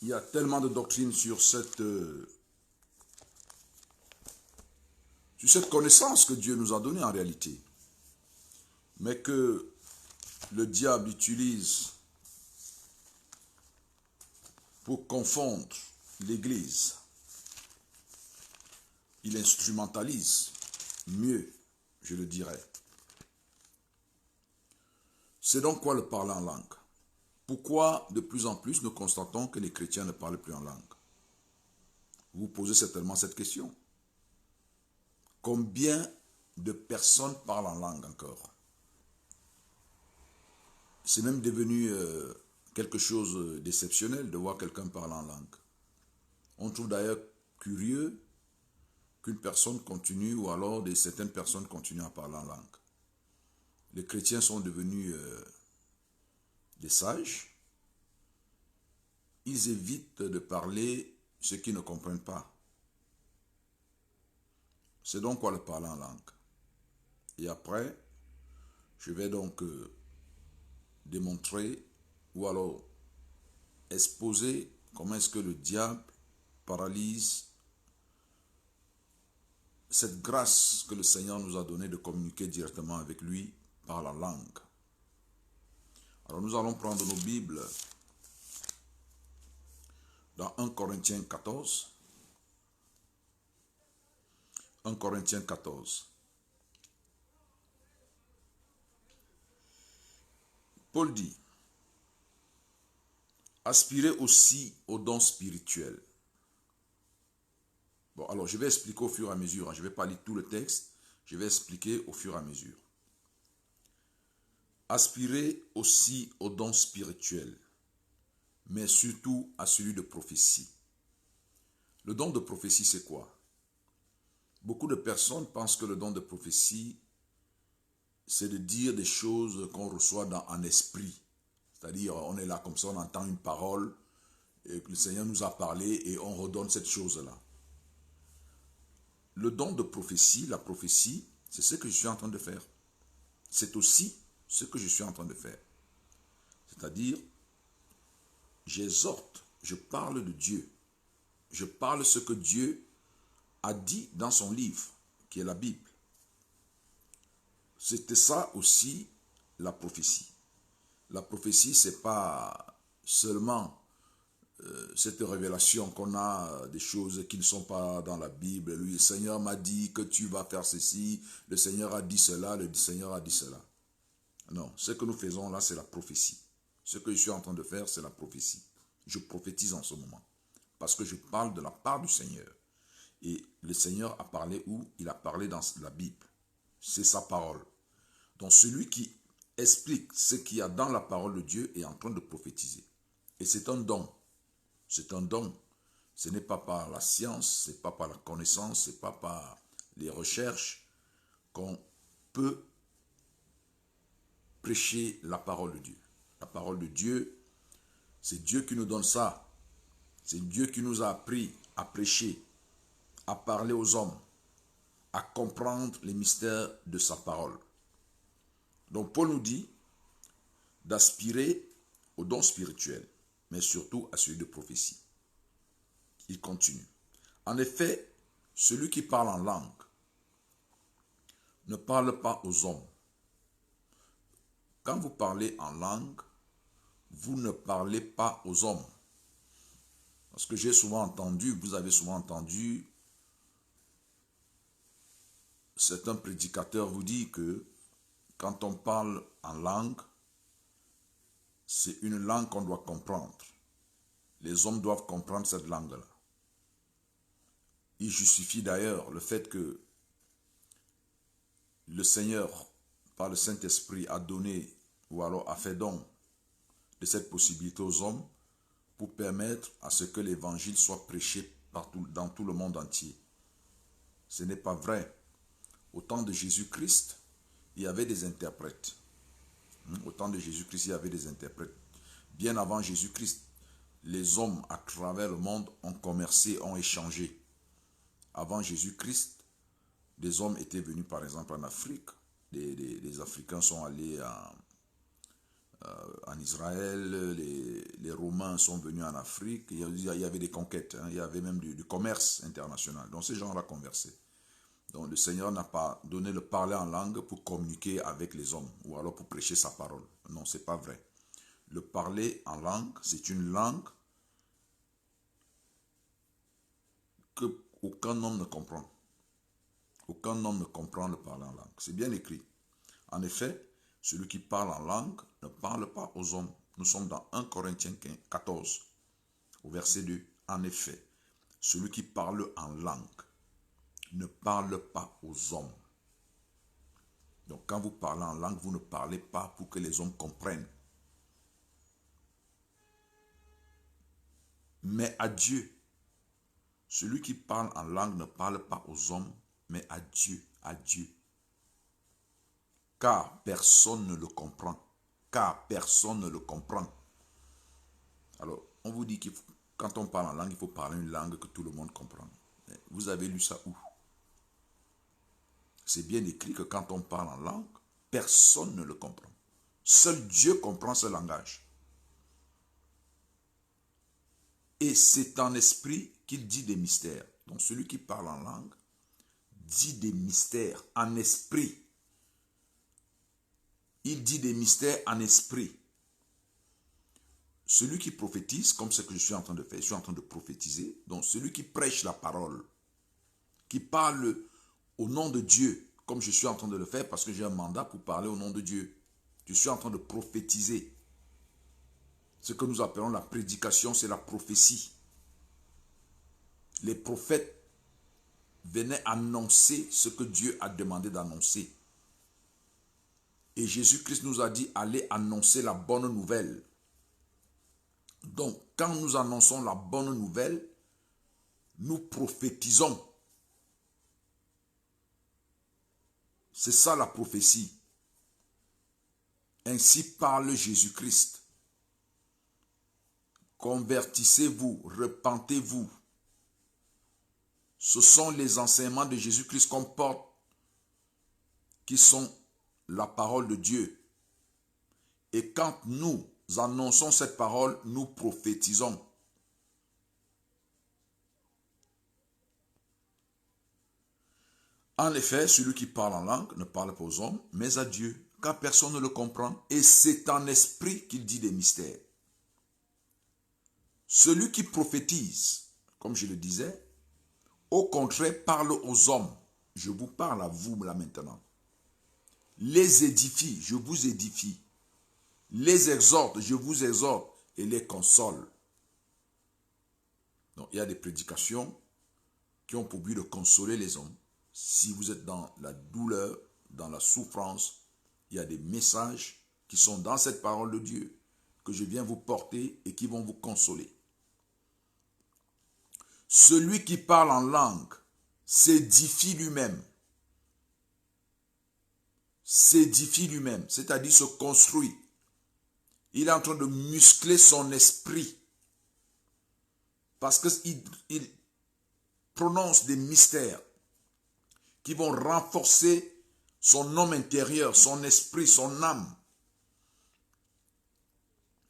Il y a tellement de doctrines sur cette connaissance que Dieu nous a donnée en réalité, mais que le diable utilise pour confondre l'Église. Il instrumentalise mieux, je le dirais. C'est donc quoi le parler en langue? Pourquoi de plus en plus nous constatons que les chrétiens ne parlent plus en langue? Vous posez certainement cette question. Combien de personnes parlent en langue encore? C'est même devenu quelque chose d'exceptionnel de voir quelqu'un parler en langue. On trouve d'ailleurs curieux qu'une personne continue ou alors certaines personnes continuent à parler en langue. Les chrétiens sont devenus des sages. Ils évitent de parler ce qu'ils ne comprennent pas. C'est donc quoi le parler en langue. Et après, je vais donc démontrer ou alors exposer comment est-ce que le diable paralyse cette grâce que le Seigneur nous a donnée de communiquer directement avec lui par la langue. Alors nous allons prendre nos Bibles dans 1 Corinthiens 14. 1 Corinthiens 14. Paul dit, aspirez aussi aux dons spirituels. Bon, alors je vais expliquer au fur et à mesure. Je ne vais pas lire tout le texte. Je vais expliquer au fur et à mesure. Aspirez aussi aux dons spirituels, mais surtout à celui de prophétie. Le don de prophétie, c'est quoi? Beaucoup de personnes pensent que le don de prophétie, c'est de dire des choses qu'on reçoit en esprit. C'est-à-dire, on est là comme ça, on entend une parole, et le Seigneur nous a parlé et on redonne cette chose-là. Le don de prophétie, la prophétie, c'est ce que je suis en train de faire. C'est aussi ce que je suis en train de faire. C'est-à-dire, j'exhorte, je parle de Dieu. Je parle ce que Dieu a dit dans son livre, qui est la Bible. C'était ça aussi la prophétie. La prophétie, ce n'est pas seulement cette révélation qu'on a des choses qui ne sont pas dans la Bible. Lui, le Seigneur m'a dit que tu vas faire ceci, le Seigneur a dit cela, le Seigneur a dit cela. Non, ce que nous faisons là, c'est la prophétie. Ce que je suis en train de faire, c'est la prophétie. Je prophétise en ce moment, parce que je parle de la part du Seigneur. Et le Seigneur a parlé où? Il a parlé dans la Bible. C'est sa parole. Donc celui qui explique ce qu'il y a dans la parole de Dieu est en train de prophétiser. Et c'est un don. C'est un don. Ce n'est pas par la science, ce n'est pas par la connaissance, ce n'est pas par les recherches qu'on peut prêcher la parole de Dieu. La parole de Dieu, c'est Dieu qui nous donne ça. C'est Dieu qui nous a appris à prêcher, à parler aux hommes, à comprendre les mystères de sa parole. Donc Paul nous dit d'aspirer aux dons spirituels, mais surtout à celui de prophétie. Il continue. En effet, celui qui parle en langue ne parle pas aux hommes. Quand vous parlez en langue, vous ne parlez pas aux hommes. Parce que j'ai souvent entendu, vous avez souvent entendu, certains prédicateurs vous disent que quand on parle en langue, c'est une langue qu'on doit comprendre. Les hommes doivent comprendre cette langue-là. Il justifie d'ailleurs le fait que le Seigneur, par le Saint-Esprit, a donné ou alors a fait don de cette possibilité aux hommes pour permettre à ce que l'évangile soit prêché partout, dans tout le monde entier. Ce n'est pas vrai. Au temps de Jésus-Christ, il y avait des interprètes. Au temps de Jésus-Christ, il y avait des interprètes. Bien avant Jésus-Christ, les hommes à travers le monde ont commercé, ont échangé. Avant Jésus-Christ, des hommes étaient venus par exemple en Afrique. Les Africains sont allés en Israël, les Romains Romains sont venus en Afrique, il y avait des conquêtes, hein, il y avait même du commerce international. Donc ces gens-là conversaient. Donc le Seigneur n'a pas donné le parler en langue pour communiquer avec les hommes ou alors pour prêcher sa parole. Non, ce n'est pas vrai. Le parler en langue, c'est une langue que aucun homme ne comprend. Aucun homme ne comprend le parler en langue. C'est bien écrit. En effet, celui qui parle en langue ne parle pas aux hommes. Nous sommes dans 1 Corinthiens 14, au verset 2. En effet, celui qui parle en langue ne parle pas aux hommes. Donc quand vous parlez en langue, vous ne parlez pas pour que les hommes comprennent. Mais à Dieu. Celui qui parle en langue ne parle pas aux hommes, mais à Dieu, à Dieu. Car personne ne le comprend. Car personne ne le comprend. Alors, on vous dit que quand on parle en langue, il faut parler une langue que tout le monde comprend. Vous avez lu ça où? C'est bien écrit que quand on parle en langue, personne ne le comprend. Seul Dieu comprend ce langage. Et c'est en esprit qu'il dit des mystères. Donc celui qui parle en langue dit des mystères en esprit. Il dit des mystères en esprit. Celui qui prophétise, comme ce que je suis en train de faire, je suis en train de prophétiser. Donc celui qui prêche la parole, qui parle au nom de Dieu, comme je suis en train de le faire parce que j'ai un mandat pour parler au nom de Dieu. Je suis en train de prophétiser. Ce que nous appelons la prédication, c'est la prophétie. Les prophètes venaient annoncer ce que Dieu a demandé d'annoncer. Et Jésus-Christ nous a dit, allez annoncer la bonne nouvelle. Donc, quand nous annonçons la bonne nouvelle, nous prophétisons. C'est ça la prophétie. Ainsi parle Jésus-Christ. Convertissez-vous, repentez-vous. Ce sont les enseignements de Jésus-Christ qu'on porte, qui sont la parole de Dieu. Et quand nous annonçons cette parole, nous prophétisons. En effet, celui qui parle en langue ne parle pas aux hommes, mais à Dieu, car personne ne le comprend. Et c'est en esprit qu'il dit des mystères. Celui qui prophétise, comme je le disais, au contraire, parle aux hommes. Je vous parle à vous là maintenant. Les édifie, je vous édifie. Les exhorte, je vous exhorte et les console. Donc, il y a des prédications qui ont pour but de consoler les hommes. Si vous êtes dans la douleur, dans la souffrance, il y a des messages qui sont dans cette parole de Dieu que je viens vous porter et qui vont vous consoler. Celui qui parle en langue s'édifie lui-même. S'édifie lui-même, c'est-à-dire se construit. Il est en train de muscler son esprit parce qu'il prononce des mystères qui vont renforcer son homme intérieur, son esprit, son âme.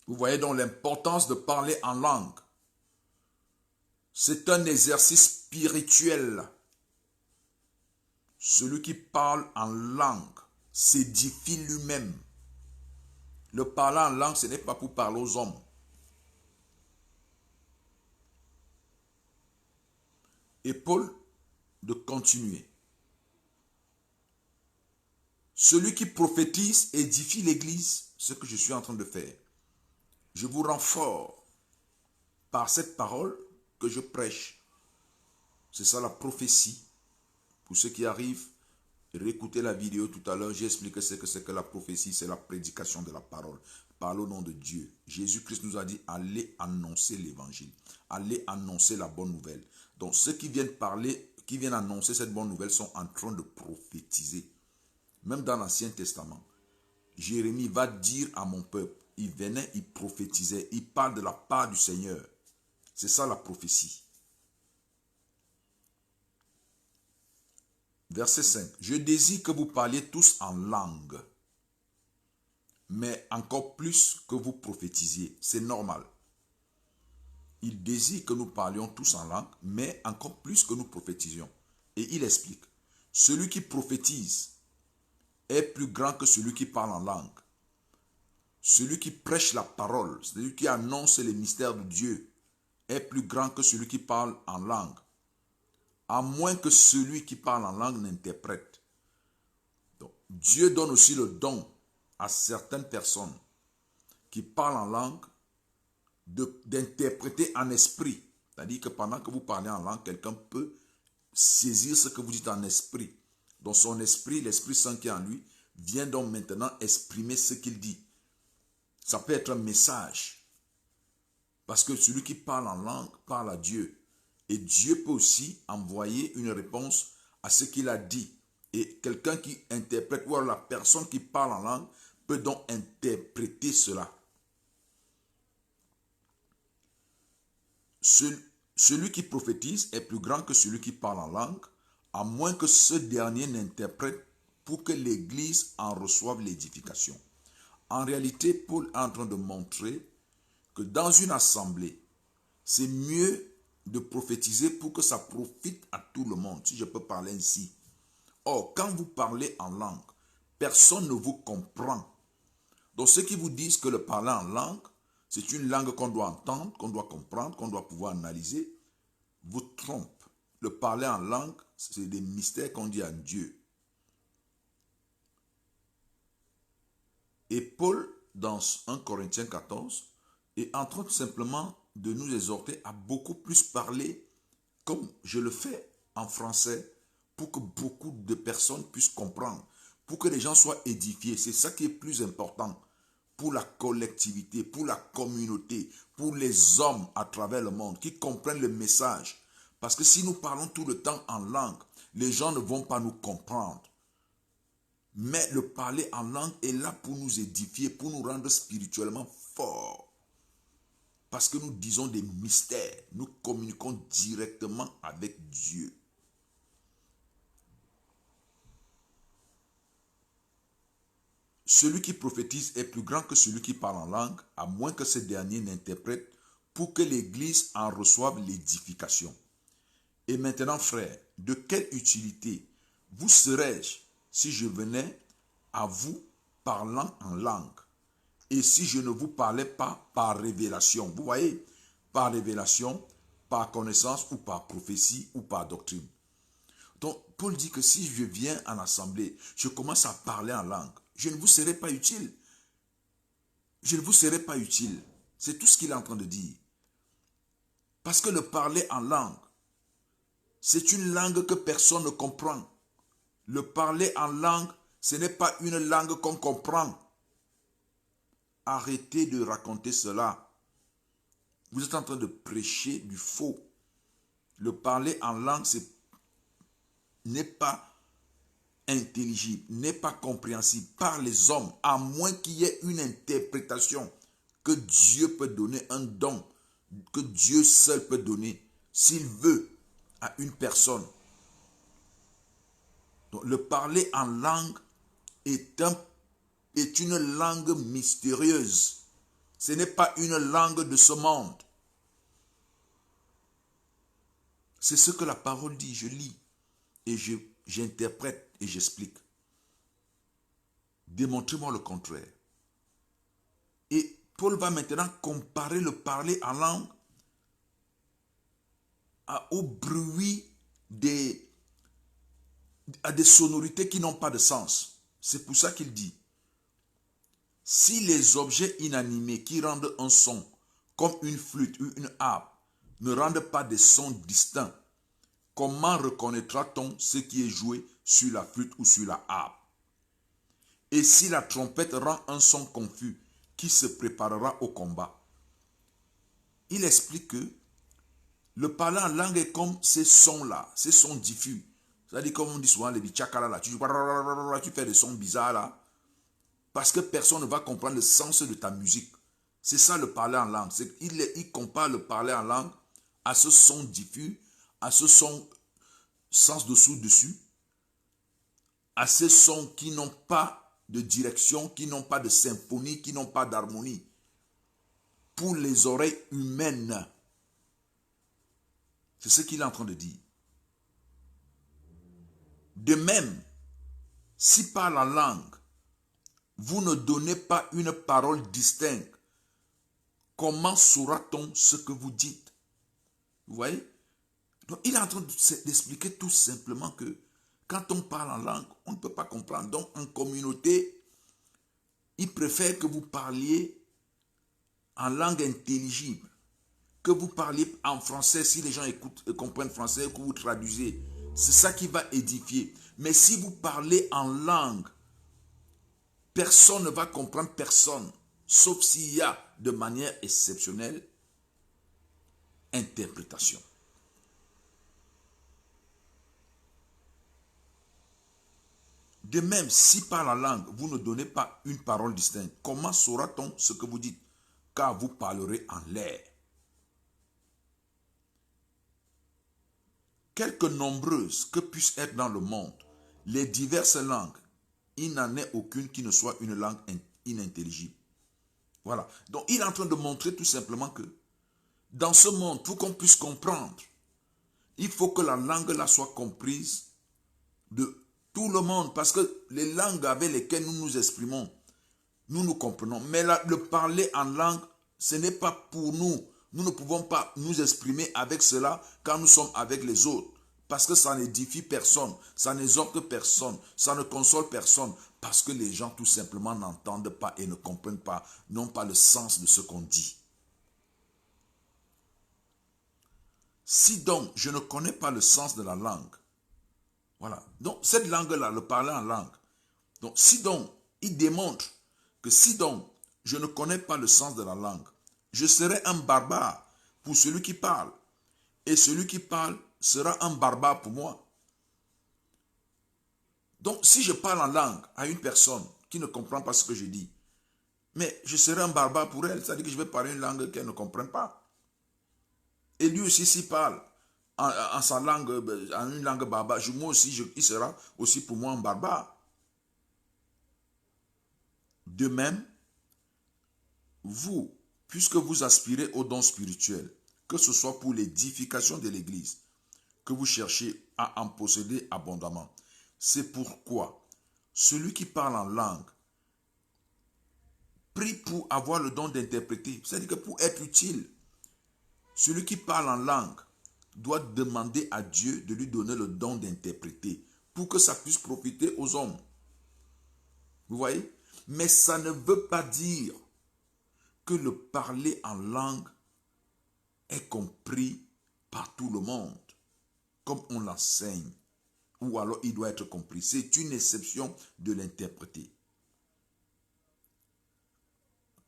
Vous voyez donc l'importance de parler en langue. C'est un exercice spirituel. Celui qui parle en langue s'édifie lui-même. Le parler en langue, ce n'est pas pour parler aux hommes. Et Paul de continuer. Celui qui prophétise édifie l'église, ce que je suis en train de faire. Je vous rends fort par cette parole que je prêche. C'est ça la prophétie. Pour ceux qui arrivent, réécoutez la vidéo tout à l'heure, j'ai expliqué ce que c'est que la prophétie, c'est la prédication de la parole. Parle au nom de Dieu. Jésus-Christ nous a dit, allez annoncer l'évangile. Allez annoncer la bonne nouvelle. Donc ceux qui viennent parler, qui viennent annoncer cette bonne nouvelle sont en train de prophétiser. Même dans l'Ancien Testament, Jérémie va dire à mon peuple, il venait, il prophétisait, il parle de la part du Seigneur. C'est ça la prophétie. Verset 5. Je désire que vous parliez tous en langue, mais encore plus que vous prophétisiez. C'est normal. il désire que nous parlions tous en langue, mais encore plus que nous prophétisions. Et il explique, celui qui prophétise est plus grand que celui qui parle en langue. Celui qui prêche la parole, celui qui annonce les mystères de Dieu, est plus grand que celui qui parle en langue. À moins que celui qui parle en langue n'interprète. Donc, Dieu donne aussi le don à certaines personnes qui parlent en langue d'interpréter en esprit. C'est-à-dire que pendant que vous parlez en langue, quelqu'un peut saisir ce que vous dites en esprit. Dans son esprit, l'Esprit Saint qui est en lui, vient donc maintenant exprimer ce qu'il dit. Ça peut être un message. Parce que celui qui parle en langue parle à Dieu. Et Dieu peut aussi envoyer une réponse à ce qu'il a dit. Et quelqu'un qui interprète, ou alors la personne qui parle en langue, peut donc interpréter cela. Celui qui prophétise est plus grand que celui qui parle en langue, à moins que ce dernier n'interprète pour que l'Église en reçoive l'édification. En réalité, Paul est en train de montrer que dans une assemblée, c'est mieux de prophétiser pour que ça profite à tout le monde, si je peux parler ainsi. Or, quand vous parlez en langue, personne ne vous comprend. Donc, ceux qui vous disent que le parler en langue, c'est une langue qu'on doit entendre, qu'on doit comprendre, qu'on doit pouvoir analyser, vous trompent. Le parler en langue, c'est des mystères qu'on dit à Dieu. Et Paul, dans 1 Corinthiens 14, est en train tout simplement de nous exhorter à beaucoup plus parler comme je le fais en français pour que beaucoup de personnes puissent comprendre, pour que les gens soient édifiés. C'est ça qui est plus important pour la collectivité, pour la communauté, pour les hommes à travers le monde qui comprennent le message. Parce que si nous parlons tout le temps en langue, les gens ne vont pas nous comprendre. Mais le parler en langue est là pour nous édifier, pour nous rendre spirituellement forts. Parce que nous disons des mystères, nous communiquons directement avec Dieu. Celui qui prophétise est plus grand que celui qui parle en langue, à moins que ce dernier n'interprète, pour que l'Église en reçoive l'édification. Et maintenant, frères, de quelle utilité vous serais-je si je venais à vous parlant en langue, et si je ne vous parlais pas par révélation? Vous voyez, par révélation, par connaissance ou par prophétie ou par doctrine. Donc, Paul dit que si je viens en assemblée, je commence à parler en langue, je ne vous serai pas utile. Je ne vous serai pas utile. C'est tout ce qu'il est en train de dire. Parce que le parler en langue, c'est une langue que personne ne comprend. Le parler en langue, ce n'est pas une langue qu'on comprend. Arrêtez de raconter cela. Vous êtes en train de prêcher du faux. Le parler en langue, n'est pas intelligible, n'est pas compréhensible par les hommes, à moins qu'il y ait une interprétation que Dieu peut donner, un don que Dieu seul peut donner, s'il veut, à une personne. Donc, le parler en langue est une langue mystérieuse. Ce n'est pas une langue de ce monde. C'est ce que la parole dit, je lis et j'interprète et j'explique. Démontrez-moi le contraire. Et Paul va maintenant comparer le parler en langue au bruit à des sonorités qui n'ont pas de sens. C'est pour ça qu'il dit, si les objets inanimés qui rendent un son, comme une flûte ou une harpe, ne rendent pas des sons distincts, comment reconnaîtra-t-on ce qui est joué sur la flûte ou sur la harpe? Et si la trompette rend un son confus, qui se préparera au combat? Il explique que le parler en langue est comme ces sons-là, ces sons diffus. C'est-à-dire, comme on dit souvent, les bichakala là, tu fais des sons bizarres là, parce que personne ne va comprendre le sens de ta musique. C'est ça le parler en langue. Il compare le parler en langue à ce son diffus, à ce son sens dessous-dessus, à ces sons qui n'ont pas de direction, qui n'ont pas de symphonie, qui n'ont pas d'harmonie. Pour les oreilles humaines, C'est ce qu'il est en train de dire. De même, si par la langue, vous ne donnez pas une parole distincte, comment saura-t-on ce que vous dites? Vous voyez? Donc, il est en train d'expliquer tout simplement que quand on parle en langue, on ne peut pas comprendre. Donc, en communauté, il préfère que vous parliez en langue intelligible, que vous parliez en français si les gens écoutent et comprennent français, que vous traduisez. C'est ça qui va édifier. Mais si vous parlez en langue, personne ne va comprendre personne, sauf s'il y a de manière exceptionnelle interprétation. De même, si par la langue, vous ne donnez pas une parole distincte, comment saura-t-on ce que vous dites? Car vous parlerez en l'air. Quelque nombreuses que puissent être dans le monde, les diverses langues, il n'en est aucune qui ne soit une langue inintelligible. Voilà. Donc, il est en train de montrer tout simplement que dans ce monde, pour qu'on puisse comprendre, il faut que la langue là soit comprise de tout le monde. Parce que les langues avec lesquelles nous nous exprimons, nous comprenons. Mais là, le parler en langue, ce n'est pas pour nous. Nous ne pouvons pas nous exprimer avec cela quand nous sommes avec les autres. Parce que ça n'édifie personne, ça n'exhorte personne, ça ne console personne. Parce que les gens tout simplement n'entendent pas et ne comprennent pas, n'ont pas le sens de ce qu'on dit. Si donc je ne connais pas le sens de la langue, voilà. Donc cette langue-là, le parler en langue. Donc si donc il démontre que si donc je ne connais pas le sens de la langue, je serai un barbare pour celui qui parle. Et celui qui parle sera un barbare pour moi. Donc si je parle en langue à une personne qui ne comprend pas ce que je dis, mais je serai un barbare pour elle, c'est-à-dire que je vais parler une langue qu'elle ne comprenne pas. Et lui aussi s'il parle en sa langue, en une langue barbare, moi aussi, il sera aussi pour moi un barbare. De même, vous, puisque vous aspirez aux dons spirituels, que ce soit pour l'édification de l'Église, que vous cherchez à en posséder abondamment. C'est pourquoi celui qui parle en langue prie pour avoir le don d'interpréter. C'est-à-dire que pour être utile, celui qui parle en langue doit demander à Dieu de lui donner le don d'interpréter pour que ça puisse profiter aux hommes. Vous voyez? Mais ça ne veut pas dire que le parler en langue est compris par tout le monde, comme on l'enseigne, ou alors il doit être compris. C'est une exception de l'interpréter.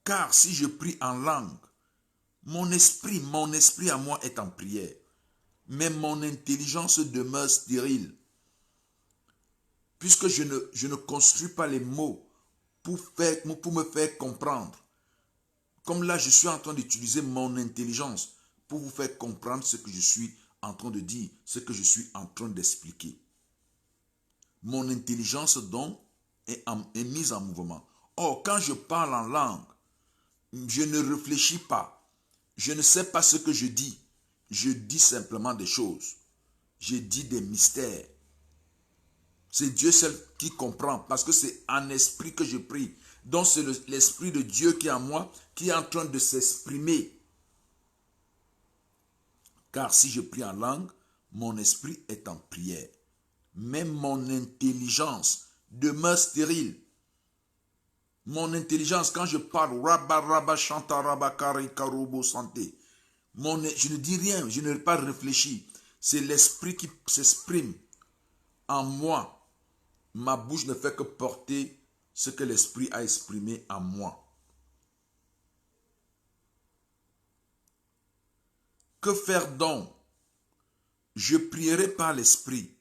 Car si je prie en langue, mon esprit à moi est en prière, mais mon intelligence demeure stérile, puisque je ne construis pas les mots pour me faire comprendre. Comme là, je suis en train d'utiliser mon intelligence pour vous faire comprendre ce que je suis en train de dire, ce que je suis en train d'expliquer. Mon intelligence, donc, est mise en mouvement. Or, quand je parle en langue, je ne réfléchis pas. Je ne sais pas ce que je dis. Je dis simplement des choses. Je dis des mystères. C'est Dieu seul qui comprend, parce que c'est en esprit que je prie. Donc c'est l'esprit de Dieu qui est en moi, qui est en train de s'exprimer. Car si je prie en langue, mon esprit est en prière. Mais mon intelligence demeure stérile. Mon intelligence, quand je parle, je ne dis rien, je n'ai pas réfléchi. C'est l'esprit qui s'exprime en moi. Ma bouche ne fait que porter ce que l'esprit a exprimé en moi. Que faire donc? Je prierai par l'esprit,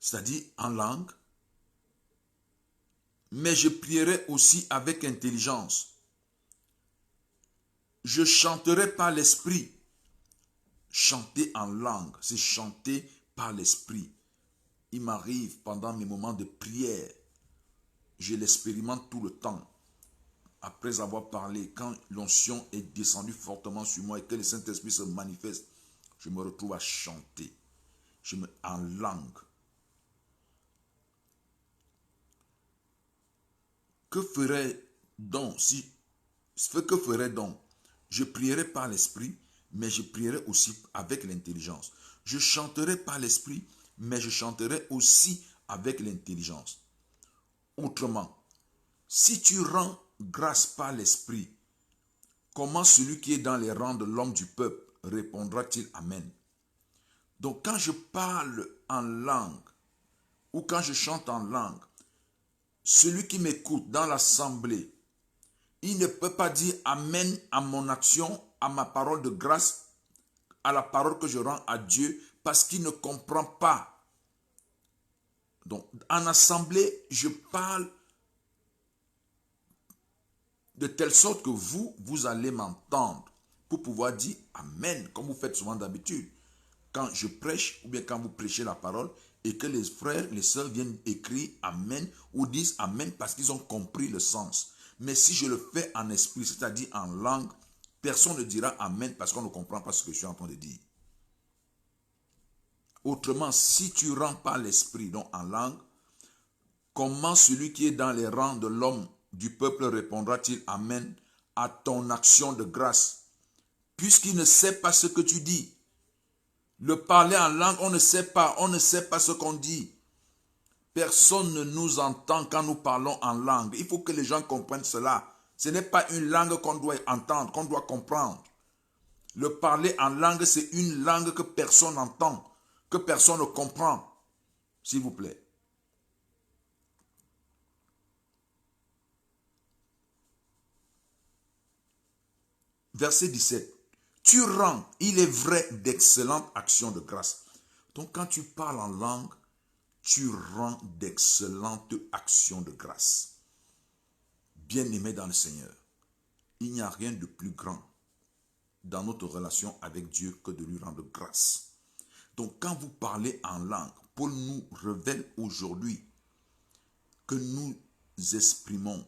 c'est-à-dire en langue, mais je prierai aussi avec intelligence. Je chanterai par l'esprit. Chanter en langue, c'est chanter par l'esprit. Il m'arrive pendant mes moments de prière, je l'expérimente tout le temps. Après avoir parlé, quand l'onction est descendue fortement sur moi et que le Saint-Esprit se manifeste, je me retrouve à chanter en langue. Que ferait donc je prierai par l'esprit, mais je prierai aussi avec l'intelligence. Je chanterai par l'esprit, mais je chanterai aussi avec l'intelligence. Autrement, si tu rends grâce par l'esprit, comment celui qui est dans les rangs de l'homme du peuple répondra-t-il Amen? Donc quand je parle en langue ou quand je chante en langue, celui qui m'écoute dans l'assemblée, il ne peut pas dire Amen à mon action, à ma parole de grâce, à la parole que je rends à Dieu, parce qu'il ne comprend pas. Donc, en assemblée, je parle de telle sorte que vous allez m'entendre pour pouvoir dire Amen, comme vous faites souvent d'habitude. Quand je prêche, ou bien quand vous prêchez la parole, et que les frères, les sœurs viennent écrire Amen, ou disent Amen parce qu'ils ont compris le sens. Mais si je le fais en esprit, c'est-à-dire en langue, personne ne dira Amen parce qu'on ne comprend pas ce que je suis en train de dire. Autrement, si tu rends pas l'esprit, donc en langue, comment celui qui est dans les rangs de l'homme du peuple répondra-t-il Amen à ton action de grâce, puisqu'il ne sait pas ce que tu dis? Le parler en langue, on ne sait pas ce qu'on dit. Personne ne nous entend quand nous parlons en langue. Il faut que les gens comprennent cela. Ce n'est pas une langue qu'on doit entendre, qu'on doit comprendre. Le parler en langue, c'est une langue que personne n'entend, que personne ne comprend. S'il vous plaît. Verset 17. Tu rends, il est vrai, d'excellentes actions de grâce. Donc quand tu parles en langue, tu rends d'excellentes actions de grâce. Bien-aimé dans le Seigneur, il n'y a rien de plus grand dans notre relation avec Dieu que de lui rendre grâce. Donc quand vous parlez en langue, Paul nous révèle aujourd'hui que nous exprimons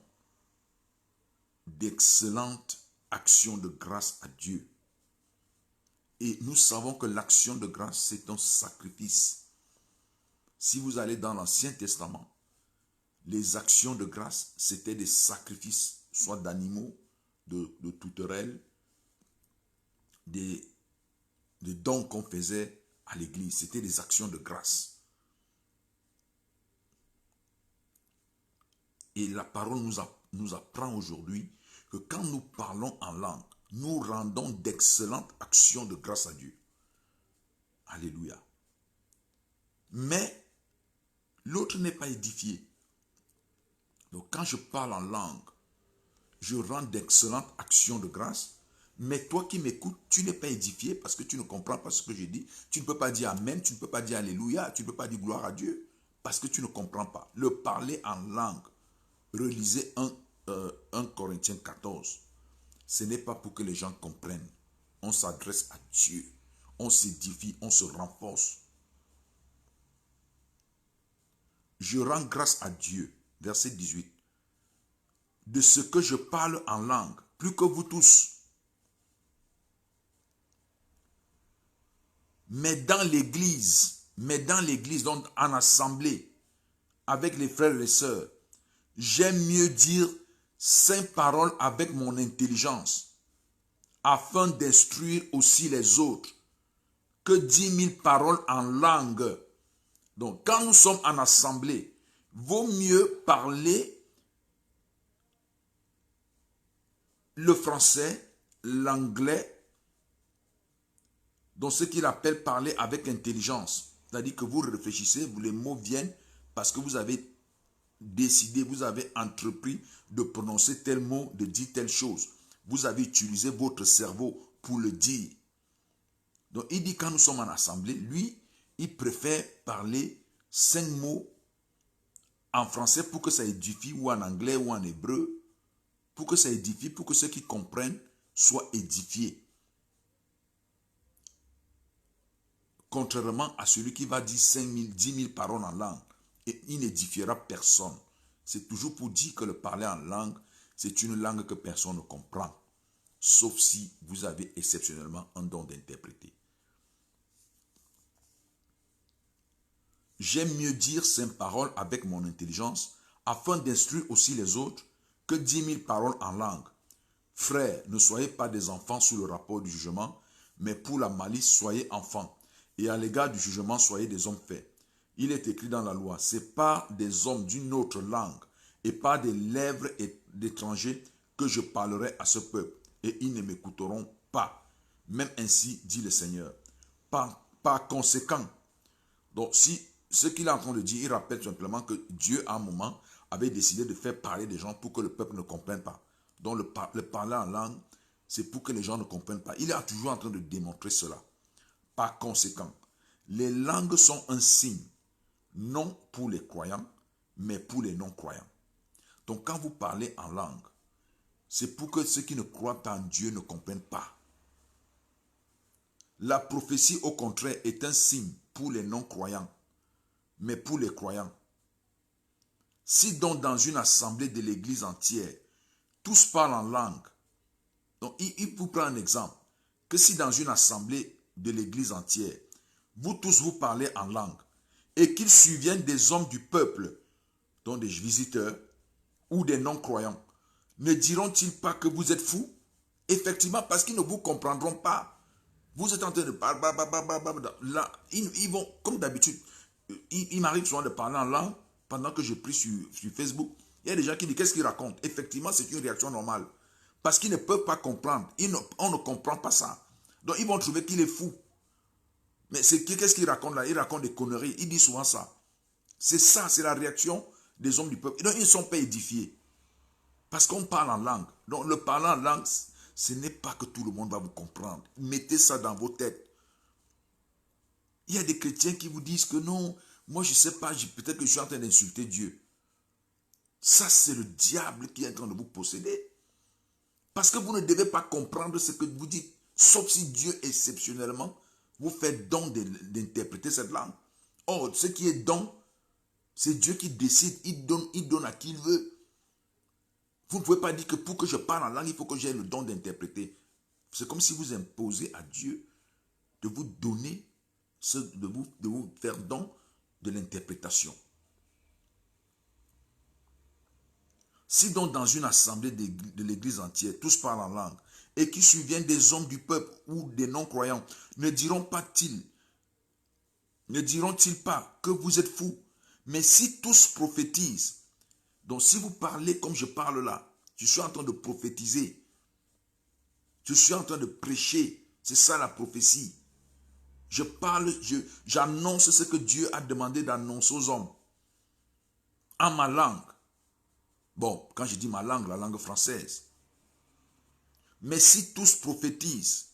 d'excellentes actions de grâce à Dieu. Et nous savons que l'action de grâce, c'est un sacrifice. Si vous allez dans l'Ancien Testament, les actions de grâce, c'était des sacrifices, soit d'animaux, de tourterelles, des dons qu'on faisait à l'église. C'était des actions de grâce. Et la parole nous apprend aujourd'hui que quand nous parlons en langue, nous rendons d'excellentes actions de grâce à Dieu. Alléluia. Mais l'autre n'est pas édifié. Donc quand je parle en langue, je rends d'excellentes actions de grâce. Mais toi qui m'écoutes, tu n'es pas édifié parce que tu ne comprends pas ce que je dis. Tu ne peux pas dire Amen, tu ne peux pas dire Alléluia, tu ne peux pas dire gloire à Dieu parce que tu ne comprends pas. Le parler en langue, relisez 1 Corinthiens 14. Ce n'est pas pour que les gens comprennent. On s'adresse à Dieu. On s'édifie, on se renforce. Je rends grâce à Dieu, verset 18, de ce que je parle en langue, plus que vous tous. Mais dans l'église, donc en assemblée, avec les frères et les sœurs, j'aime mieux dire 5 paroles avec mon intelligence, afin d'instruire aussi les autres, que 10 000 paroles en langue. Donc, quand nous sommes en assemblée, vaut mieux parler le français, l'anglais, donc ce qu'il appelle parler avec intelligence. C'est-à-dire que vous réfléchissez, les mots viennent parce que vous avez décidé, vous avez entrepris de prononcer tel mot, de dire telle chose. Vous avez utilisé votre cerveau pour le dire. Donc il dit quand nous sommes en assemblée, lui, il préfère parler 5 mots en français pour que ça édifie, ou en anglais ou en hébreu, pour que ça édifie, pour que ceux qui comprennent soient édifiés. Contrairement à celui qui va dire 5 000, 10 000 paroles en langue, et il n'édifiera personne. C'est toujours pour dire que le parler en langue, c'est une langue que personne ne comprend. Sauf si vous avez exceptionnellement un don d'interpréter. j'aime mieux dire 5 paroles avec mon intelligence, afin d'instruire aussi les autres, que 10 000 paroles en langue. Frères, ne soyez pas des enfants sous le rapport du jugement, mais pour la malice, soyez enfants. Et à l'égard du jugement, soyez des hommes faits. Il est écrit dans la loi, c'est pas des hommes d'une autre langue et pas des lèvres d'étrangers que je parlerai à ce peuple, et ils ne m'écouteront pas. Même ainsi, dit le Seigneur. Par conséquent, donc si ce qu'il est en train de dire, il rappelle simplement que Dieu, à un moment, avait décidé de faire parler des gens pour que le peuple ne comprenne pas. Donc le parler en langue, c'est pour que les gens ne comprennent pas. Il est toujours en train de démontrer cela. Par conséquent, les langues sont un signe, non pour les croyants, mais pour les non-croyants. Donc quand vous parlez en langue, c'est pour que ceux qui ne croient pas en Dieu ne comprennent pas. La prophétie, au contraire, est un signe pour les non-croyants, mais pour les croyants. Si donc dans une assemblée de l'église entière, tous parlent en langue, donc il vous prend un exemple, que si dans une assemblée de l'église entière, vous tous vous parlez en langue, et qu'ils surviennent des hommes du peuple, dont des visiteurs ou des non-croyants, ne diront-ils pas que vous êtes fous? Effectivement, parce qu'ils ne vous comprendront pas. Vous êtes en train de parler, là, ils vont, comme d'habitude, il m'arrive souvent de parler en langue pendant que je prie sur Facebook. Il y a des gens qui disent, qu'est-ce qu'ils racontent? Effectivement, c'est une réaction normale. Parce qu'ils ne peuvent pas comprendre. On ne comprend pas ça. Donc, ils vont trouver qu'il est fou. Mais qu'est-ce qu'il raconte là? Il raconte des conneries. Il dit souvent ça. C'est ça, c'est la réaction des hommes du peuple. Donc, ils ne sont pas édifiés. Parce qu'on parle en langue. Donc, le parler en langue, ce n'est pas que tout le monde va vous comprendre. Mettez ça dans vos têtes. Il y a des chrétiens qui vous disent que non, moi je ne sais pas, peut-être que je suis en train d'insulter Dieu. Ça, c'est le diable qui est en train de vous posséder. Parce que vous ne devez pas comprendre ce que vous dites, sauf si Dieu, exceptionnellement, vous fait don d'interpréter cette langue. Or, ce qui est don, c'est Dieu qui décide, il donne à qui il veut. Vous ne pouvez pas dire que pour que je parle en langue, il faut que j'aie le don d'interpréter. C'est comme si vous imposez à Dieu de vous donner, de vous faire don de l'interprétation. Si donc dans une assemblée de l'église entière, tous parlent en langue, et qui surviennent des hommes du peuple ou des non-croyants, ne diront-ils pas que vous êtes fous? Mais si tous prophétisent, donc si vous parlez comme je parle là, je suis en train de prophétiser, je suis en train de prêcher, c'est ça la prophétie. Je parle, j'annonce ce que Dieu a demandé d'annoncer aux hommes, en ma langue. Bon, quand je dis ma langue, la langue française. Mais si tous prophétisent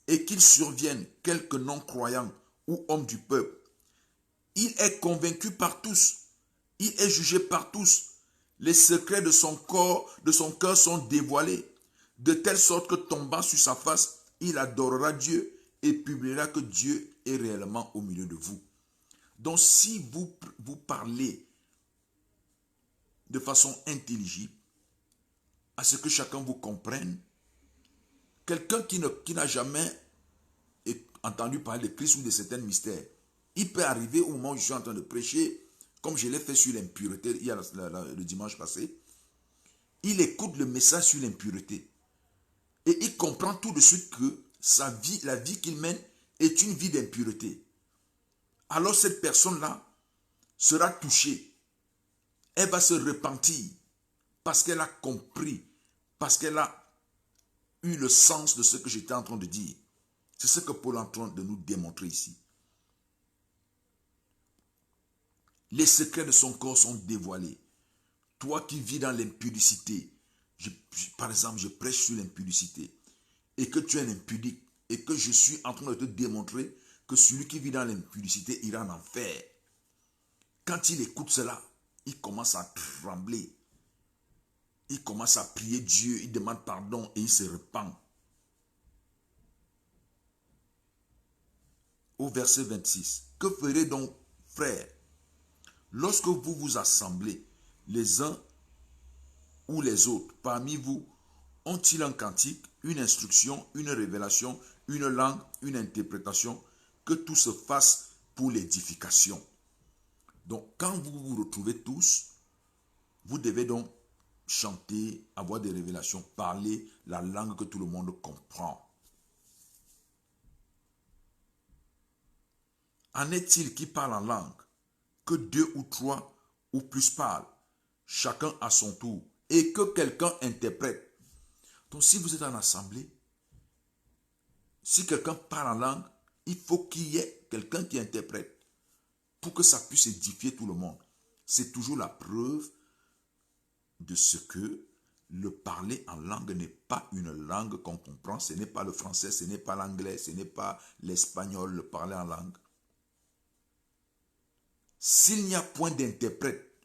et qu'il survienne quelques non-croyants ou hommes du peuple, il est convaincu par tous, il est jugé par tous. Les secrets de son cœur sont dévoilés, de telle sorte que tombant sur sa face, il adorera Dieu et publiera que Dieu est réellement au milieu de vous. Donc si vous parlez de façon intelligible, à ce que chacun vous comprenne, quelqu'un qui n'a jamais entendu parler de Christ ou de certains mystères, il peut arriver au moment où je suis en train de prêcher, comme je l'ai fait sur l'impureté le dimanche passé, il écoute le message sur l'impureté et il comprend tout de suite que la vie qu'il mène est une vie d'impureté. Alors cette personne-là sera touchée. Elle va se repentir parce qu'elle a compris, parce qu'elle a eu le sens de ce que j'étais en train de dire. C'est ce que Paul est en train de nous démontrer ici. Les secrets de son corps sont dévoilés. Toi qui vis dans l'impudicité, par exemple, je prêche sur l'impudicité, et que tu es un impudique, et que je suis en train de te démontrer que celui qui vit dans l'impudicité ira en enfer. Quand il écoute cela, il commence à trembler. Il commence à prier Dieu, il demande pardon et il se repent. Au verset 26, que ferez donc, frères, lorsque vous vous assemblez, les uns ou les autres parmi vous, ont-ils un cantique, une instruction, une révélation, une langue, une interprétation, que tout se fasse pour l'édification? Donc, quand vous vous retrouvez tous, vous devez donc chanter, avoir des révélations, parler la langue que tout le monde comprend. En est-il qui parle en langue? Que 2 ou 3 ou plus parlent, chacun à son tour, et que quelqu'un interprète. Donc si vous êtes en assemblée, si quelqu'un parle en langue, il faut qu'il y ait quelqu'un qui interprète pour que ça puisse édifier tout le monde. C'est toujours la preuve de ce que le parler en langue n'est pas une langue qu'on comprend. Ce n'est pas le français, ce n'est pas l'anglais, ce n'est pas l'espagnol, le parler en langue. S'il n'y a point d'interprète,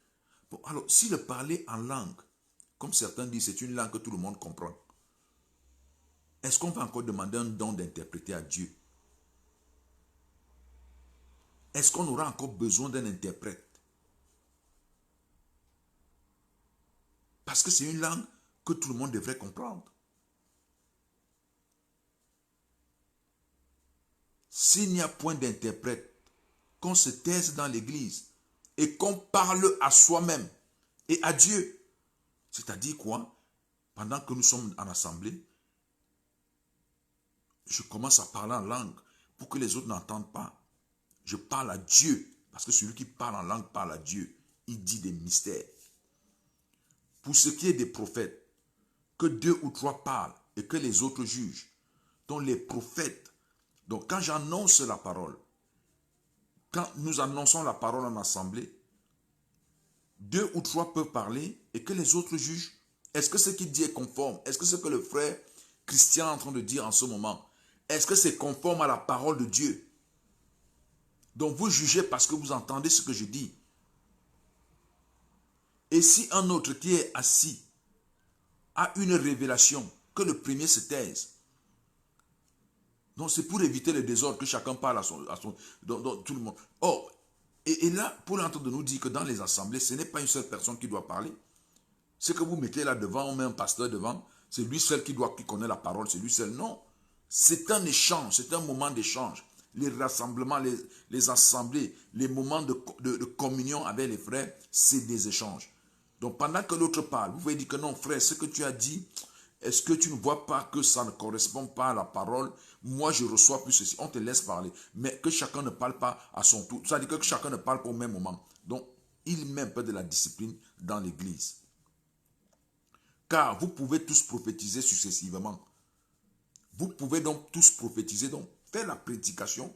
bon, alors si le parler en langue, comme certains disent, c'est une langue que tout le monde comprend, est-ce qu'on va encore demander un don d'interpréter à Dieu? Est-ce qu'on aura encore besoin d'un interprète? Parce que c'est une langue que tout le monde devrait comprendre. S'il n'y a point d'interprète, qu'on se taise dans l'église et qu'on parle à soi-même et à Dieu. C'est-à-dire quoi? Pendant que nous sommes en assemblée, je commence à parler en langue pour que les autres n'entendent pas. Je parle à Dieu, parce que celui qui parle en langue parle à Dieu. Il dit des mystères. Pour ce qui est des prophètes, que 2 ou 3 parlent et que les autres jugent. Donc les prophètes, donc quand j'annonce la parole, quand nous annonçons la parole en assemblée, 2 ou 3 peuvent parler et que les autres jugent. Est-ce que ce qu'il dit est conforme? Est-ce que ce que le frère Christian est en train de dire en ce moment, est-ce que c'est conforme à la parole de Dieu? Donc vous jugez parce que vous entendez ce que je dis. Et si un autre qui est assis a une révélation, que le premier se taise. Donc c'est pour éviter le désordre que chacun parle à son donc, tout le monde. Oh, et là, Paul est en train de nous dire que dans les assemblées, ce n'est pas une seule personne qui doit parler. Ce que vous mettez là devant, on met un pasteur devant, c'est lui seul qui connaît la parole, c'est lui seul. Non, c'est un échange, c'est un moment d'échange. Les rassemblements, les assemblées, les moments de communion avec les frères, c'est des échanges. Donc pendant que l'autre parle, vous pouvez dire que non frère, ce que tu as dit, est-ce que tu ne vois pas que ça ne correspond pas à la parole? Moi je reçois plus ceci, on te laisse parler. Mais que chacun ne parle pas à son tour, ça veut dire que chacun ne parle pas au même moment. Donc il met un peu de la discipline dans l'église. Car vous pouvez tous prophétiser successivement. Vous pouvez donc tous prophétiser, donc faire la prédication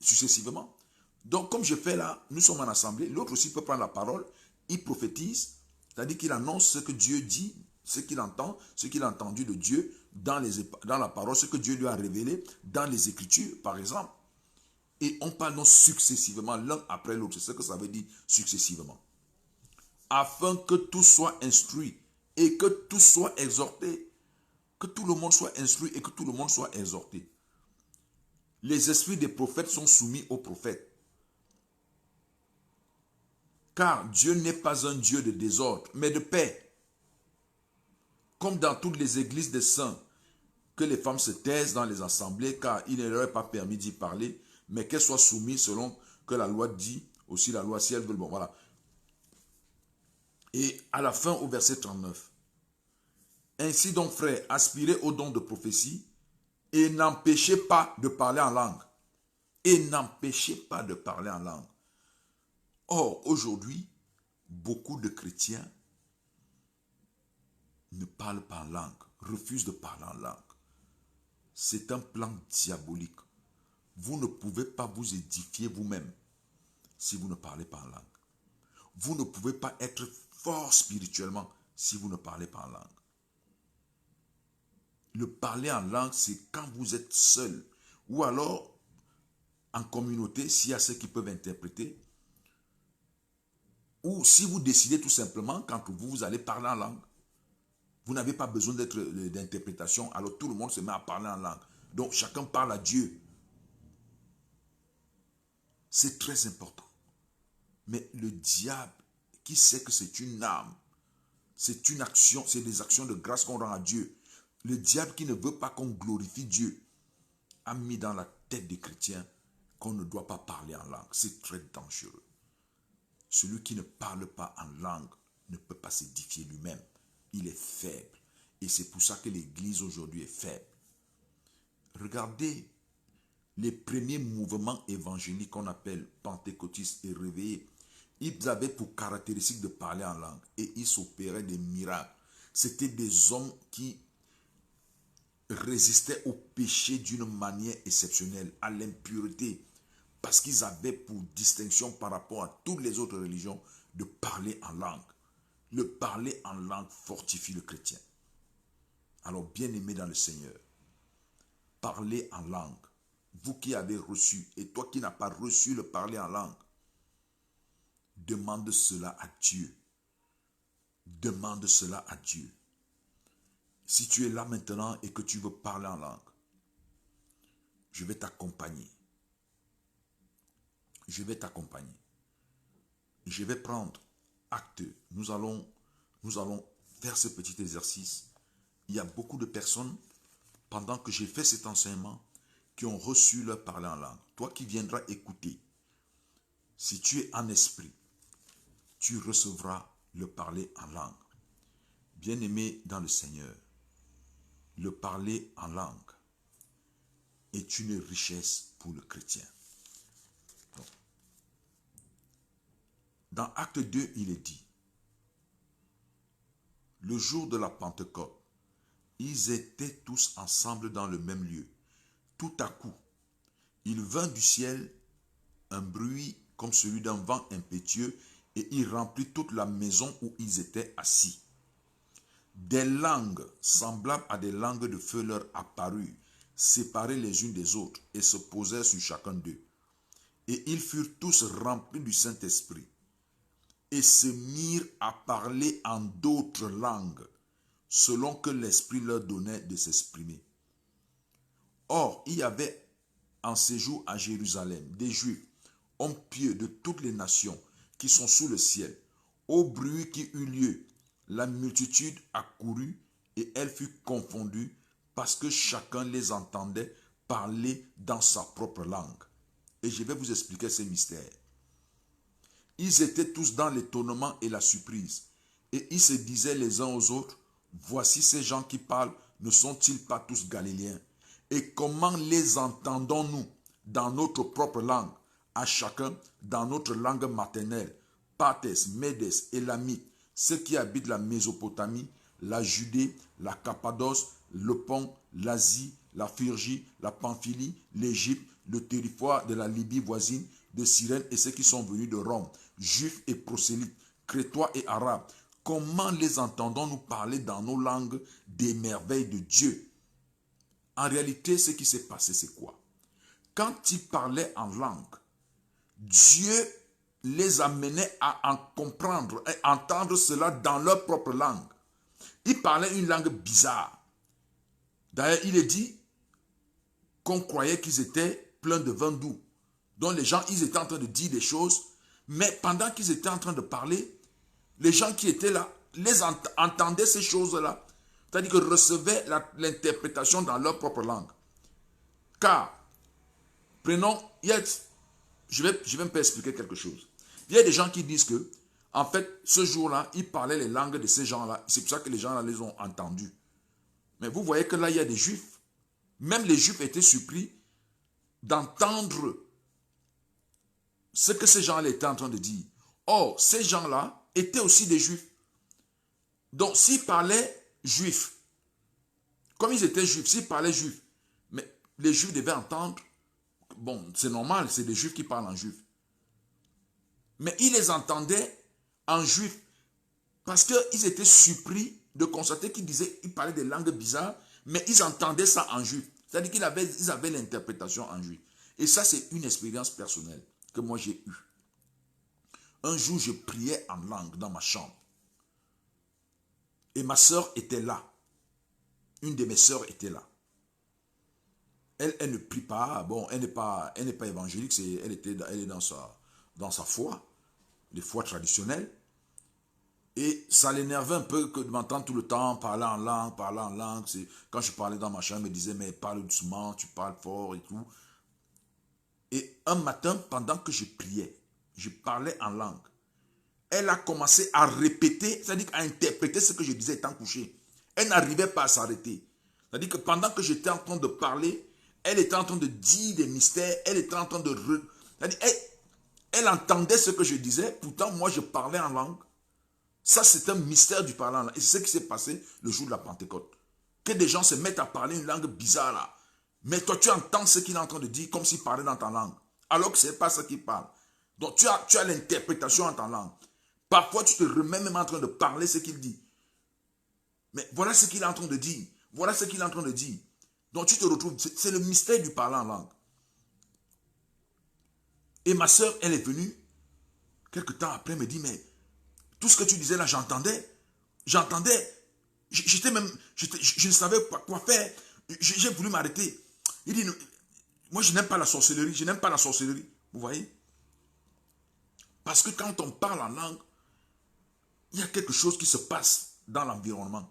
successivement. Donc comme je fais là, nous sommes en assemblée, l'autre aussi peut prendre la parole, il prophétise, c'est-à-dire qu'il annonce ce que Dieu dit, ce qu'il entend, ce qu'il a entendu de Dieu dans la parole, ce que Dieu lui a révélé dans les Écritures, par exemple. Et on parle donc successivement, l'un après l'autre, c'est ce que ça veut dire successivement. Afin que tout soit instruit et que tout soit exhorté. Que tout le monde soit instruit et que tout le monde soit exhorté. Les esprits des prophètes sont soumis aux prophètes. Car Dieu n'est pas un Dieu de désordre, mais de paix. Comme dans toutes les églises des saints, que les femmes se taisent dans les assemblées, car il ne leur est pas permis d'y parler, mais qu'elles soient soumises selon que la loi dit, aussi la loi si elles veulent. Bon, voilà. Et à la fin, au verset 39. Ainsi donc, frères, aspirez au don de prophétie et n'empêchez pas de parler en langue. Et n'empêchez pas de parler en langue. Or, aujourd'hui, beaucoup de chrétiens ne parlent pas en langue, refusent de parler en langue. C'est un plan diabolique. Vous ne pouvez pas vous édifier vous-même si vous ne parlez pas en langue. Vous ne pouvez pas être fort spirituellement si vous ne parlez pas en langue. Le parler en langue, c'est quand vous êtes seul. Ou alors, en communauté, s'il y a ceux qui peuvent interpréter. Ou si vous décidez tout simplement, quand vous allez parler en langue, vous n'avez pas besoin d'interprétation, alors tout le monde se met à parler en langue. Donc chacun parle à Dieu. C'est très important. Mais le diable, qui sait que c'est une âme, c'est une action, c'est des actions de grâce qu'on rend à Dieu. Le diable qui ne veut pas qu'on glorifie Dieu, a mis dans la tête des chrétiens qu'on ne doit pas parler en langue. C'est très dangereux. Celui qui ne parle pas en langue ne peut pas s'édifier lui-même. Il est faible. Et c'est pour ça que l'Église aujourd'hui est faible. Regardez les premiers mouvements évangéliques qu'on appelle pentecôtistes et réveillés. Ils avaient pour caractéristique de parler en langue et ils s'opéraient des miracles. C'était des hommes qui résistaient au péché d'une manière exceptionnelle, à l'impureté, parce qu'ils avaient pour distinction par rapport à toutes les autres religions de parler en langue. Le parler en langue fortifie le chrétien. Alors, bien-aimés dans le Seigneur, parlez en langue. Vous qui avez reçu, et toi qui n'as pas reçu le parler en langue, demande cela à Dieu. Demande cela à Dieu. Si tu es là maintenant et que tu veux parler en langue, je vais t'accompagner. Je vais t'accompagner. Je vais prendre acte. Nous allons faire ce petit exercice. Il y a beaucoup de personnes, pendant que j'ai fait cet enseignement, qui ont reçu leur parler en langue. Toi qui viendras écouter, si tu es en esprit, tu recevras le parler en langue. Bien-aimé dans le Seigneur, le parler en langue est une richesse pour le chrétien. Donc, dans Acte 2, il est dit, le jour de la Pentecôte, ils étaient tous ensemble dans le même lieu. Tout à coup, il vint du ciel un bruit comme celui d'un vent impétueux et il remplit toute la maison où ils étaient assis. Des langues semblables à des langues de feu leur apparurent, séparées les unes des autres, et se posèrent sur chacun d'eux. Et ils furent tous remplis du Saint-Esprit, et se mirent à parler en d'autres langues, selon que l'Esprit leur donnait de s'exprimer. Or, il y avait en séjour à Jérusalem des Juifs, hommes pieux de toutes les nations qui sont sous le ciel. Au bruit qui eut lieu, la multitude accourut et elle fut confondue parce que chacun les entendait parler dans sa propre langue. Et je vais vous expliquer ces mystères. Ils étaient tous dans l'étonnement et la surprise. Et ils se disaient les uns aux autres, voici ces gens qui parlent, ne sont-ils pas tous galiléens? Et comment les entendons-nous dans notre propre langue, à chacun dans notre langue maternelle, Parthes, Médès, Élamites, ceux qui habitent la Mésopotamie, la Judée, la Cappadoce, le Pont, l'Asie, la Phrygie, la Pamphylie, l'Égypte, le territoire de la Libye voisine, de Cyrène et ceux qui sont venus de Rome, juifs et prosélytes, crétois et arabes. Comment les entendons-nous parler dans nos langues des merveilles de Dieu? En réalité, ce qui s'est passé, c'est quoi? Quand ils parlaient en langue, Dieu les amenait à en comprendre et entendre cela dans leur propre langue. Ils parlaient une langue bizarre. D'ailleurs, il est dit qu'on croyait qu'ils étaient pleins de vin doux. Donc les gens, ils étaient en train de dire des choses, mais pendant qu'ils étaient en train de parler, les gens qui étaient là, les entendaient ces choses-là. C'est-à-dire qu'ils recevaient l'interprétation dans leur propre langue. Car, prenons, je vais un peu expliquer quelque chose. Il y a des gens qui disent que, en fait, ce jour-là, ils parlaient les langues de ces gens-là. C'est pour ça que les gens-là les ont entendus. Mais vous voyez que là, il y a des juifs. Même les juifs étaient surpris d'entendre ce que ces gens-là étaient en train de dire. Or, ces gens-là étaient aussi des juifs. Donc, s'ils parlaient juif, comme ils étaient juifs, s'ils parlaient juif, mais les juifs devaient entendre, bon, c'est normal, c'est des juifs qui parlent en juif. Mais ils les entendaient en juif parce qu'ils étaient surpris de constater qu'ils parlaient des langues bizarres, mais ils entendaient ça en juif. C'est-à-dire qu'ils avaient l'interprétation en juif. Et ça, c'est une expérience personnelle que moi j'ai eue. Un jour, je priais en langue dans ma chambre. Et ma soeur était là. Une de mes soeurs était là. Elle ne prie pas. Bon, elle n'est pas évangélique. Elle est dans sa foi, les foi traditionnelles. Et ça l'énervait un peu que de m'entendre tout le temps parler en langue, parler en langue. Quand je parlais dans ma chambre, elle me disait, mais parle doucement, tu parles fort et tout. Et un matin, pendant que je priais, je parlais en langue. elle a commencé à répéter, c'est-à-dire à interpréter ce que je disais étant couchée. Elle n'arrivait pas à s'arrêter. C'est-à-dire que pendant que j'étais en train de parler, elle était en train de dire des mystères, elle était en train de... C'est-à-dire, elle entendait ce que je disais, pourtant moi je parlais en langue. Ça c'est un mystère du parler en langue. Et c'est ce qui s'est passé le jour de la Pentecôte. Que des gens se mettent à parler une langue bizarre là. Mais toi tu entends ce qu'il est en train de dire comme s'il parlait dans ta langue. Alors que ce n'est pas ce qu'il parle. Donc tu as l'interprétation en ta langue. Parfois tu te remets même en train de parler ce qu'il dit. Mais voilà ce qu'il est en train de dire. Voilà ce qu'il est en train de dire. Donc tu te retrouves, c'est le mystère du parler en langue. Et ma soeur, elle est venue, quelques temps après, me dit, mais tout ce que tu disais là, j'entendais. J'étais même, je ne savais pas quoi faire. J'ai voulu m'arrêter. Il dit, moi je n'aime pas la sorcellerie, je n'aime pas la sorcellerie. Vous voyez? Parce que quand on parle en langue, il y a quelque chose qui se passe dans l'environnement.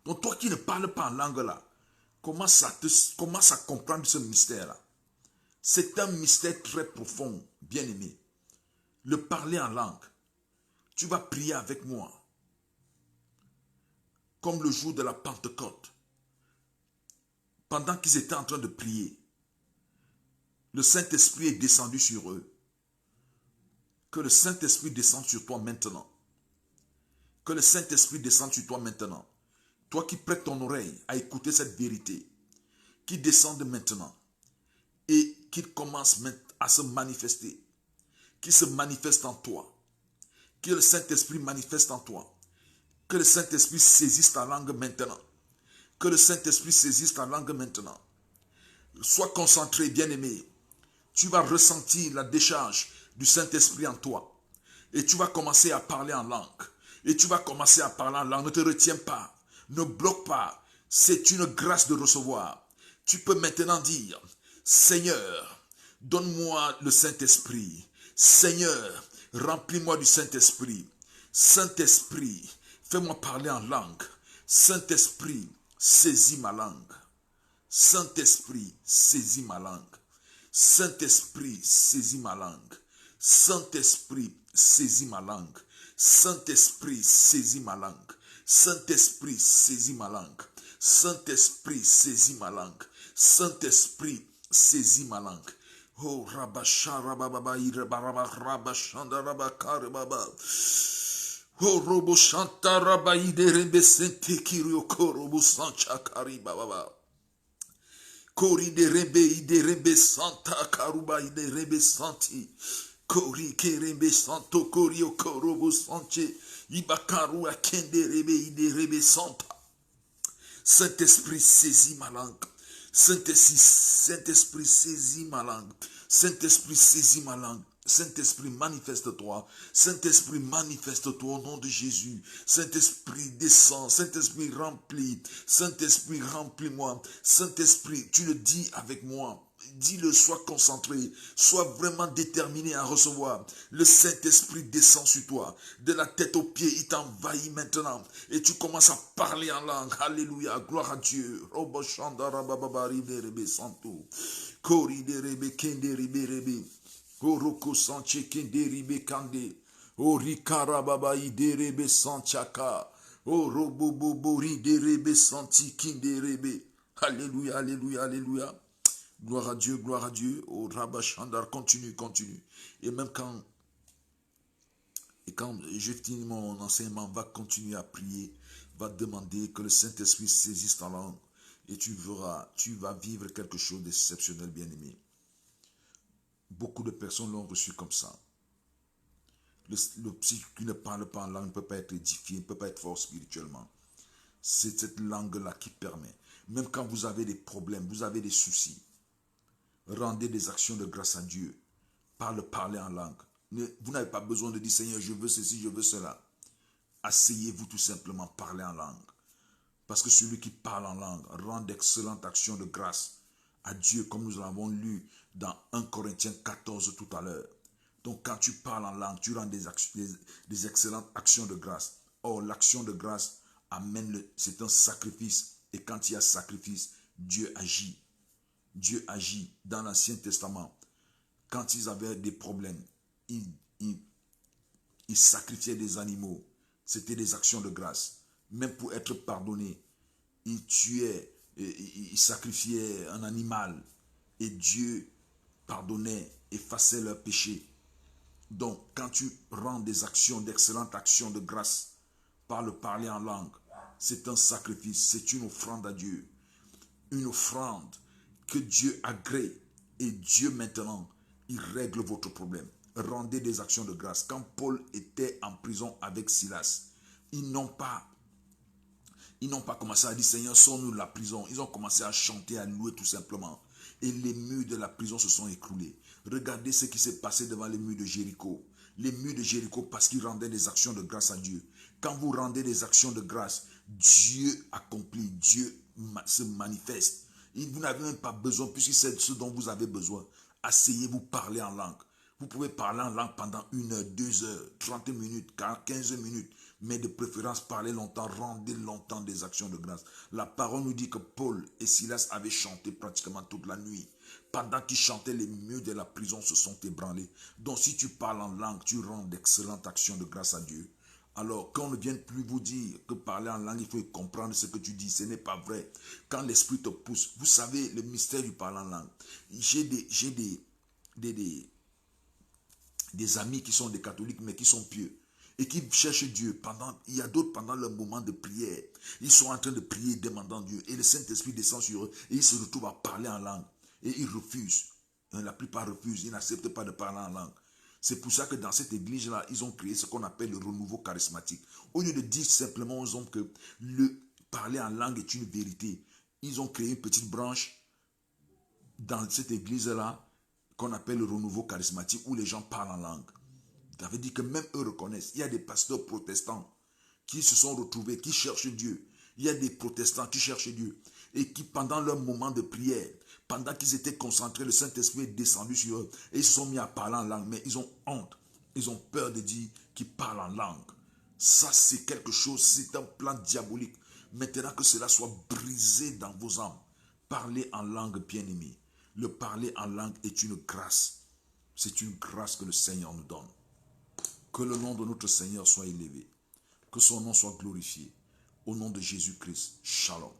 Donc toi qui ne parles pas en langue là, commence à comprendre ce mystère là. C'est un mystère très profond, bien aimé. Le parler en langue. Tu vas prier avec moi. Comme le jour de la Pentecôte. Pendant qu'ils étaient en train de prier, le Saint-Esprit est descendu sur eux. Que le Saint-Esprit descende sur toi maintenant. Que le Saint-Esprit descende sur toi maintenant. Toi qui prêtes ton oreille à écouter cette vérité, qui descende maintenant et qu'il commence à se manifester, qui se manifeste en toi, que le Saint-Esprit manifeste en toi, que le Saint-Esprit saisisse ta langue maintenant, que le Saint-Esprit saisisse ta langue maintenant. Sois concentré, bien-aimé. Tu vas ressentir la décharge du Saint-Esprit en toi et tu vas commencer à parler en langue. Et tu vas commencer à parler en langue. Ne te retiens pas. Ne bloque pas. C'est une grâce de recevoir. Tu peux maintenant dire, Seigneur, donne-moi le Saint-Esprit. Seigneur, remplis-moi du Saint-Esprit. Saint-Esprit, fais-moi parler en langue. Saint-Esprit, saisis ma langue. Saint-Esprit, saisis ma langue. Saint-Esprit, saisis ma langue. Saint-Esprit, saisis ma langue. Saint-Esprit, saisis ma langue. Saint-Esprit, saisis ma langue. Saint-Esprit, saisis ma langue. Saint-Esprit, saisis ma langue. Oh, Rabasha, Rabababa, Rababa, Rabashanda, Rabakar, Baba. Oh, Robo Shanta, Rabaide, Rebe, Sente, Kirio, Korobo, Sanchakari, Baba. Kori de rebe santa karuba de rebe santi. Kori ke rebe santo kori o korobo sanche. Ibakaru akende rebe santa. Saint-Esprit saisis ma langue. Saint-Esprit saisis ma langue. Saint-Esprit saisis ma langue. Saint-Esprit, manifeste-toi. Saint-Esprit, manifeste-toi au nom de Jésus. Saint-Esprit, descends. Saint-Esprit, remplis. Saint-Esprit, remplis-moi. Saint-Esprit, tu le dis avec moi. Dis-le, sois concentré, sois vraiment déterminé à recevoir. Le Saint-Esprit descend sur toi. De la tête aux pieds, il t'envahit maintenant. Et tu commences à parler en langue. Alléluia, gloire à Dieu. Robo Shanda Rababa Rebe Santo. Kori de Rebe Kende Rebe. Oroko Sanche Kende Rebe Kande. Orikara Baba Ide Rebe Sanchaka. Orobo Bobori de Rebe Santi Kinde Rebe. Alléluia, alléluia, alléluia. Gloire à Dieu, gloire à Dieu. Oh, Rabba Chandar, continue, continue. Et même quand je finis mon enseignement, va continuer à prier, va demander que le Saint-Esprit saisisse ta langue. Et tu vas vivre quelque chose d'exceptionnel, bien-aimé. Beaucoup de personnes l'ont reçu comme ça. Le psy qui ne parle pas en langue ne peut pas être édifié, ne peut pas être fort spirituellement. C'est cette langue-là qui permet. Même quand vous avez des problèmes, vous avez des soucis, rendez des actions de grâce à Dieu par le parler en langue. Vous n'avez pas besoin de dire Seigneur, je veux ceci, je veux cela. Asseyez-vous tout simplement, parler en langue. Parce que celui qui parle en langue rend d'excellentes actions de grâce à Dieu, comme nous l'avons lu dans 1 Corinthiens 14 tout à l'heure. Donc quand tu parles en langue, tu rends des excellentes actions de grâce. Or, l'action de grâce c'est un sacrifice. Et quand il y a sacrifice, Dieu agit. Dieu agit. Dans l'Ancien Testament, quand ils avaient des problèmes, ils Ils sacrifiaient des animaux. C'était des actions de grâce. Même pour être pardonné, ils tuaient, ils sacrifiaient un animal. Et Dieu pardonnait, effaçait leurs péchés. Donc, quand tu rends des actions, d'excellentes actions de grâce, par le parler en langue, c'est un sacrifice, c'est une offrande à Dieu. Une offrande que Dieu agrée. Et Dieu maintenant, il règle votre problème. Rendez des actions de grâce. Quand Paul était en prison avec Silas, ils n'ont pas commencé à dire Seigneur, sors-nous de la prison. Ils ont commencé à chanter, à louer tout simplement. Et les murs de la prison se sont écroulés. Regardez ce qui s'est passé devant les murs de Jéricho. Les murs de Jéricho parce qu'ils rendaient des actions de grâce à Dieu. Quand vous rendez des actions de grâce, Dieu accomplit, Dieu se manifeste. Et vous n'avez même pas besoin, puisque c'est ce dont vous avez besoin. Asseyez-vous, parlez en langue. Vous pouvez parler en langue pendant 1 heure, 2 heures, 30 minutes, 15 minutes. Mais de préférence, parlez longtemps, rendez longtemps des actions de grâce. La parole nous dit que Paul et Silas avaient chanté pratiquement toute la nuit. Pendant qu'ils chantaient, les murs de la prison se sont ébranlés. Donc si tu parles en langue, tu rends d'excellentes actions de grâce à Dieu. Alors, qu'on ne vienne plus vous dire que parler en langue, il faut comprendre ce que tu dis. Ce n'est pas vrai. Quand l'esprit te pousse, vous savez le mystère du parler en langue. J'ai des amis qui sont des catholiques, mais qui sont pieux. Et qui cherchent Dieu. Il y a d'autres pendant leur moment de prière. Ils sont en train de prier, demandant Dieu. Et le Saint-Esprit descend sur eux. Et ils se retrouvent à parler en langue. Et ils refusent. La plupart refusent. Ils n'acceptent pas de parler en langue. C'est pour ça que dans cette église-là, ils ont créé ce qu'on appelle le renouveau charismatique. Au lieu de dire simplement aux hommes que le parler en langue est une vérité, ils ont créé une petite branche dans cette église-là qu'on appelle le renouveau charismatique où les gens parlent en langue. Ça veut dire que même eux reconnaissent. Il y a des pasteurs protestants qui se sont retrouvés, qui cherchent Dieu. Il y a des protestants qui cherchent Dieu. Et qui, pendant leur moment de prière, pendant qu'ils étaient concentrés, le Saint-Esprit est descendu sur eux. Et ils se sont mis à parler en langue. Mais ils ont honte. Ils ont peur de dire qu'ils parlent en langue. Ça, c'est quelque chose, c'est un plan diabolique. Maintenant que cela soit brisé dans vos âmes, parlez en langue, bien-aimée. Le parler en langue est une grâce. C'est une grâce que le Seigneur nous donne. Que le nom de notre Seigneur soit élevé. Que son nom soit glorifié. Au nom de Jésus-Christ. Shalom.